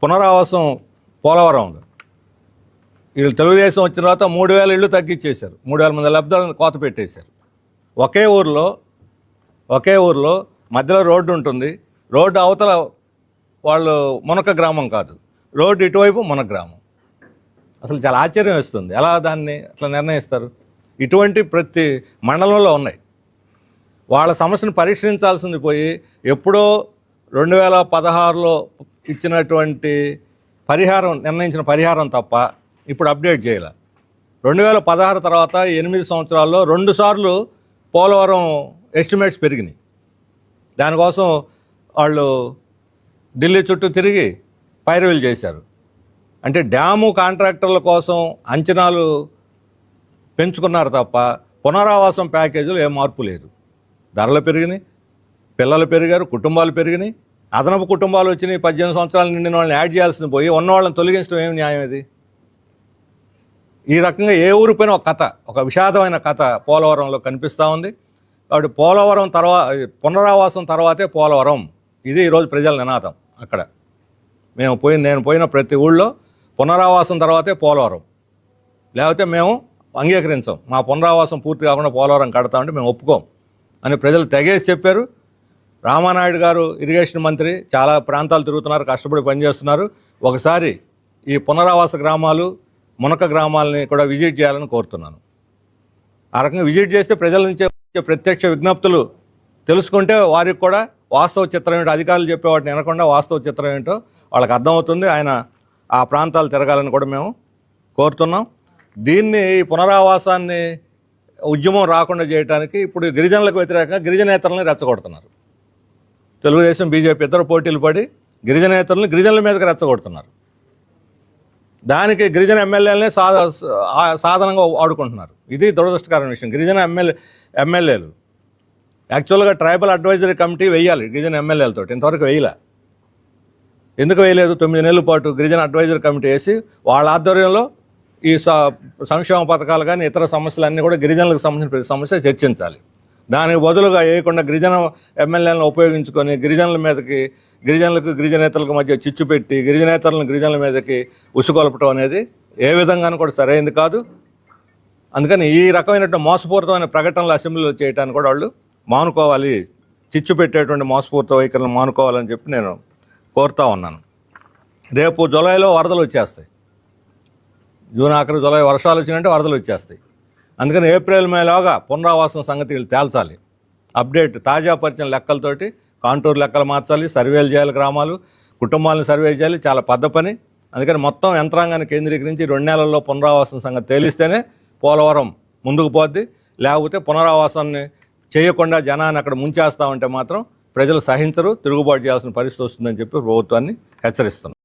పునరావాసం పోలవరంలో వీళ్ళు తెలుగుదేశం వచ్చిన తర్వాత 3,000 ఇళ్ళు తగ్గించేశారు. 3,000 మంది లబ్ధాలను కోత పెట్టేశారు. ఒకే ఊరిలో మధ్యలో రోడ్డు ఉంటుంది. రోడ్డు అవతల వాళ్ళు మునక గ్రామం కాదు, రోడ్డు ఇటువైపు మునక గ్రామం. అసలు చాలా ఆశ్చర్యం వేస్తుంది, ఎలా దాన్ని అట్లా నిర్ణయిస్తారు? ఇటువంటి ప్రతి మండలంలో ఉన్నాయి. వాళ్ళ సమస్యను పరిష్కరించాల్సింది పోయి ఎప్పుడో 2016లో ఇచ్చినటువంటి నిర్ణయించిన పరిహారం తప్ప ఇప్పుడు అప్డేట్ చేయాలి. 2016 తర్వాత 8 సంవత్సరాల్లో 2 సార్లు పోలవరం ఎస్టిమేట్స్ పెరిగినాయి. దానికోసం వాళ్ళు ఢిల్లీ చుట్టూ తిరిగి పైరవీలు చేశారు. అంటే డ్యాము కాంట్రాక్టర్ల కోసం అంచనాలు పెంచుకున్నారు తప్ప పునరావాసం ప్యాకేజీలు ఏం మార్పు లేదు. ధరలు పెరిగినాయి, పిల్లలు పెరిగారు, కుటుంబాలు పెరిగినాయి, అదనపు కుటుంబాలు వచ్చినాయి. 18 సంవత్సరాలు నిండిన వాళ్ళని యాడ్ చేయాల్సింది పోయి ఉన్నవాళ్ళని తొలగించడం ఏమి న్యాయం ఇది? ఈ రకంగా ఏ ఊరిపైన ఒక విషాదమైన కథ పోలవరంలో కనిపిస్తూ ఉంది. కాబట్టి పోలవరం పునరావాసం తర్వాతే పోలవరం, ఇది ఈరోజు ప్రజల నినాదం. అక్కడ నేను పోయిన ప్రతి ఊళ్ళో పునరావాసం తర్వాతే పోలవరం, లేకపోతే మేము అంగీకరించాం. మా పునరావాసం పూర్తి కాకుండా పోలవరం కడతామంటే మేము ఒప్పుకోం అని ప్రజలు తెగేసి చెప్పారు. రామానాయుడు గారు ఇరిగేషన్ మంత్రి చాలా ప్రాంతాలు తిరుగుతున్నారు, కష్టపడి పనిచేస్తున్నారు. ఒకసారి ఈ పునరావాస గ్రామాలు, మునక గ్రామాలని కూడా విజిట్ చేయాలని కోరుతున్నాను. ఆ రకంగా విజిట్ చేస్తే ప్రజల నుంచి వచ్చే ప్రత్యక్ష విజ్ఞప్తులు తెలుసుకుంటే వారికి కూడా వాస్తవ చిత్రం ఏంటో, అధికారులు చెప్పేవాటిని వినకుండా వాస్తవ చిత్రం ఏంటో వాళ్ళకి అర్థమవుతుంది. ఆయన ఆ ప్రాంతాలు తిరగాలని కూడా మేము కోరుతున్నాం. దీన్ని పునరావాసాన్ని ఉద్యమం రాకుండా చేయడానికి ఇప్పుడు గిరిజనులకు వ్యతిరేకంగా గిరిజనేతలను రెచ్చగొడుతున్నారు. తెలుగుదేశం, బీజేపీ ఇద్దరు పోటీలు పడి గిరిజనేతలను గిరిజనుల మీదకి రెచ్చగొడుతున్నారు. దానికి గిరిజన ఎమ్మెల్యేలనే సాధనంగా వాడుకుంటున్నారు. ఇది దురదృష్టకరమైన విషయం. గిరిజన ఎమ్మెల్యేలు యాక్చువల్గా ట్రైబల్ అడ్వైజరీ కమిటీ వేయాలి గిరిజన ఎమ్మెల్యేలతో, ఇంతవరకు వేయలే. ఎందుకు వేయలేదు? 9 నెలల పాటు గిరిజన అడ్వైజరీ కమిటీ వేసి వాళ్ళ ఆధ్వర్యంలో ఈ సంక్షేమ పథకాలు కానీ ఇతర సమస్యలన్నీ కూడా గిరిజనులకు సంబంధించిన ప్రతి సమస్య చర్చించాలి. దానికి బదులుగా వేయకుండా గిరిజన ఎమ్మెల్యేలను ఉపయోగించుకొని గిరిజనులకు గిరిజనేతలకు మధ్య చిచ్చు పెట్టి గిరిజనేతలను గిరిజనుల మీదకి ఉసుగొలపటం అనేది ఏ విధంగానూ కూడా సరైనది కాదు. అందుకని ఈ రకమైనటువంటి మోసపూరితమైన ప్రకటనలు అసెంబ్లీలో చేయడానికి కూడా వాళ్ళు మానుకోవాలి. చిచ్చు పెట్టేటువంటి మోసపూరిత వైఖరులను మానుకోవాలని చెప్పి నేను కోరుతా ఉన్నాను. రేపు జూలైలో వరదలు వచ్చేస్తాయి. జూన్ ఆఖరి జూలై వర్షాలు వచ్చినట్టే వరదలు వచ్చేస్తాయి. అందుకని ఏప్రిల్ మేలోగా పునరావాసం సంగతి తేల్చాలి. అప్డేట్ తాజా పరిచిన లెక్కలతోటి కాంటూర్ లెక్కలు మార్చాలి, సర్వేలు చేయాలి, గ్రామాలు కుటుంబాలను సర్వే చేయాలి. చాలా పెద్ద పని. అందుకని మొత్తం యంత్రాంగాన్ని కేంద్రీకరించి 2 నెలల్లో పునరావాసం సంగతి తేలిస్తేనే పోలవరం ముందుకు పోద్ది. లేకపోతే పునరావాసాన్ని చేయకుండా జనాన్ని అక్కడ ముంచేస్తామంటే మాత్రం ప్రజలు సహించరు, తిరుగుబాటు చేయాల్సిన పరిస్థితి వస్తుందని చెప్పి ప్రభుత్వాన్ని హెచ్చరిస్తున్నారు.